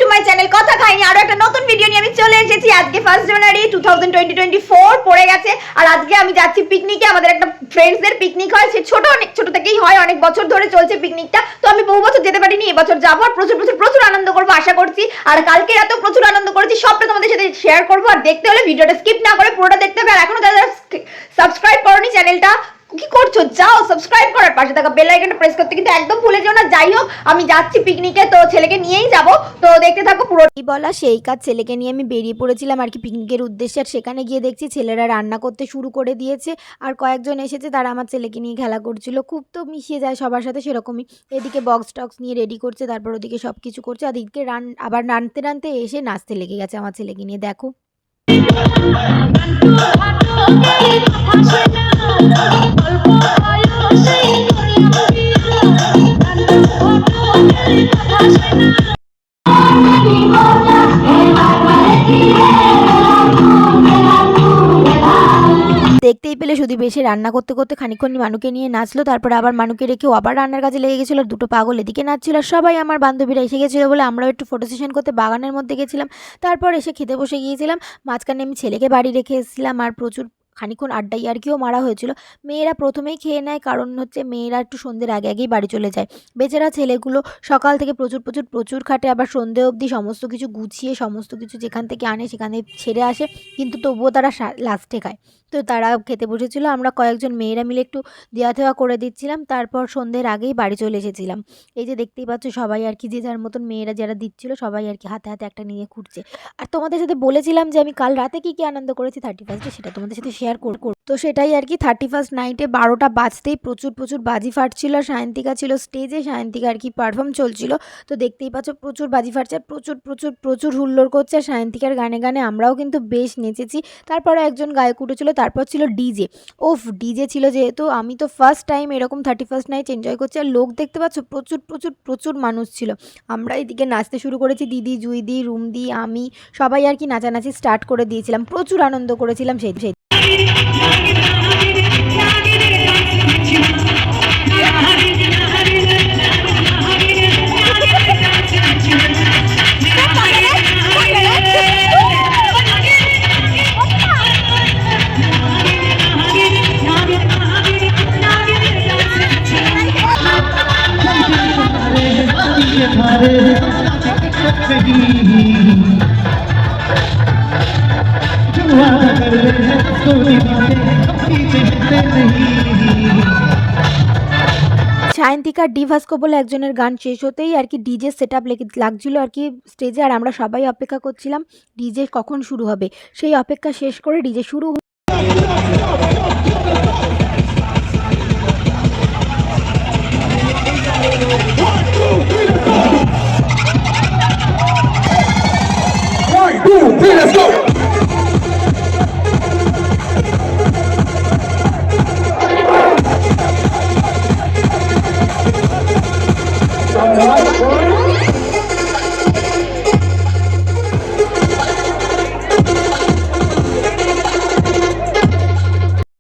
To my channel কথা খাইনি আরো একটা নতুন ভিডিও নিয়ে আমি চলে এসেছি। আজকে 1 জানুয়ারি 2024 পড়ে গেছে আর আজকে আমি যাচ্ছি পিকনিকে। আমাদের একটা ফ্রেন্ডসদের পিকনিক হয়, সে ছোট থেকেই হয়, অনেক বছর ধরে চলছে পিকনিকটা। তো আমি বহু বছর যেতে পারিনি, এবছর যাবো আর প্রচুর আনন্দ করবো আশা করছি। আর কালকে এত প্রচুর আনন্দ করেছি, সবটা তোমাদের সাথে শেয়ার করবো। আর দেখতে হলে ভিডিওটা স্কিপ না করে পুরোটা দেখতে হবে। আর এখনো যারা সাবস্ক্রাইব করোনি চ্যানেলটা, কি করছো? যাও সাবস্ক্রাইব করার পাশে থাকা বেল আইকনটা প্রেস করতে কিন্তু একদম ভুলে যেও না। যাই হোক, আমি যাচ্ছি পিকনিকে, তো ছেলেকে নিয়েই যাব, তো দেখতে থাকো পুরো। বলা সেই কাজ, ছেলেকে নিয়ে আমি বেরিয়ে পড়েছিলাম আর কি পিকনিকের উদ্দেশ্যে। আর সেখানে গিয়ে দেখছি ছেলেরা রান্না করতে শুরু করে দিয়েছে আর কয়েকজন এসেছে, তারা আমার ছেলেকে নিয়ে খেলা করছিল। খুব তো মিশিয়ে যায় সবার সাথে, সেরকমই। এদিকে বক্স টক্স নিয়ে রেডি করছে, তারপর ওদিকে সব কিছু করছে। আর এদিকে আবার রানতে এসে নাচতে লেগে গেছে আমার ছেলেকে নিয়ে, দেখো। দেখতেই পেলে শুধু বেশি রান্না করতে করতে খানিকক্ষণ মানুকে নিয়ে নাচলো, তারপর আবার মানুকে রেখেও আবার রান্নার কাজে লেগে গেছিলো। দুটো পাগল এদিকে নাচছিল। সবাই আমার বান্ধবীরা এসে গেছিলো বলে আমরাও একটু ফটো সেশন করতে বাগানের মধ্যে গেছিলাম। তারপর এসে খেতে বসে গিয়েছিলাম। মাঝখানে আমি ছেলেকে বাড়ি রেখে এসেছিলাম আর প্রচুর খানিকক্ষণ আড্ডাই আর কিও মারা হয়েছিল। মেয়েরা প্রথমেই খেয়ে নেয়, কারণ হচ্ছে মেয়েরা একটু সন্ধ্যের আগেই বাড়ি চলে যায়। বেচারা ছেলেগুলো সকাল থেকে প্রচুর খাটে, আবার সন্ধ্যে অবধি সমস্ত কিছু গুছিয়ে সমস্ত কিছু যেখান থেকে আনে সেখানে ছেড়ে আসে, কিন্তু তবুও তারা লাস্টে খায়। তো তারা খেতে বসেছিল, আমরা কয়েকজন মেয়েরা মিলে একটু দেওয়া থেওয়া করে দিচ্ছিলাম। তারপর সন্ধ্যের আগেই বাড়ি চলে এসেছিলাম। এই যে দেখতেই পাচ্ছ সবাই আর কি যে যার মতন, মেয়েরা যারা দিচ্ছিল সবাই আর কি হাতে একটা নিয়ে ঘুরছে। আর তোমাদের সাথে বলেছিলাম যে আমি কাল রাতে কি আনন্দ করেছি 31-এ, সেটা তোমাদের সাথে শেয়ার করব। তো সেটাই আর কি, 31 নাইটে 12টা বাজতেই প্রচুর বাজি ফাটছিল। সায়ন্তিকা ছিল স্টেজে, সায়ন্তিকা আর কি পারফর্ম চলছিল। তো দেখতেই পাচ্ছ প্রচুর বাজি ফাটছে আর প্রচুর হুল্লোড় করছে। আর সায়ন্তিকার গানে আমরাও কিন্তু বেশ নেচেছি। তারপরে একজন গায়ক উঠেছিল, তারপর ছিল ডিজে। ডিজে ছিল যেহেতু, আমি তো ফার্স্ট টাইম এরকম 31 নাইট এনজয় করছি। আর লোক দেখতে পাচ্ছ প্রচুর মানুষ ছিল। আমরা এদিকে নাচতে শুরু করেছি, দিদি, জুইদি, রুমদি, আমি সবাই আর কি নাচানাচি স্টার্ট করে দিয়েছিলাম। প্রচুর আনন্দ করেছিলাম সেই। সায়ন্তিকার ডিভাস্কো বলে একজনের গান শেষ হতেই আর কি ডিজে সেট আপ লাগছিল আর কি স্টেজে। আর আমরা সবাই অপেক্ষা করছিলাম ডিজে কখন শুরু হবে। সেই অপেক্ষা শেষ করে ডিজে শুরু।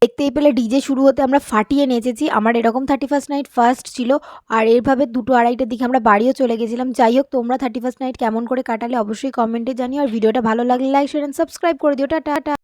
দেখতেই পেলে ডিজে শুরু হতে আমরা ফাটিয়ে নেচেছি। আমার এরকম 31 নাইট ফার্স্ট ছিল। আর এরভাবে 2-2-2:30টার দিকে আমরা বাড়িও চলে গেছিলাম। যাই হোক, তোমরা 31 নাইট কেমন করে কাটালে অবশ্যই কমেন্টে জানিও। আর ভিডিওটা ভালো লাগলে লাইক, শেয়ার এন্ড সাবস্ক্রাইব করে দিও। টাটা।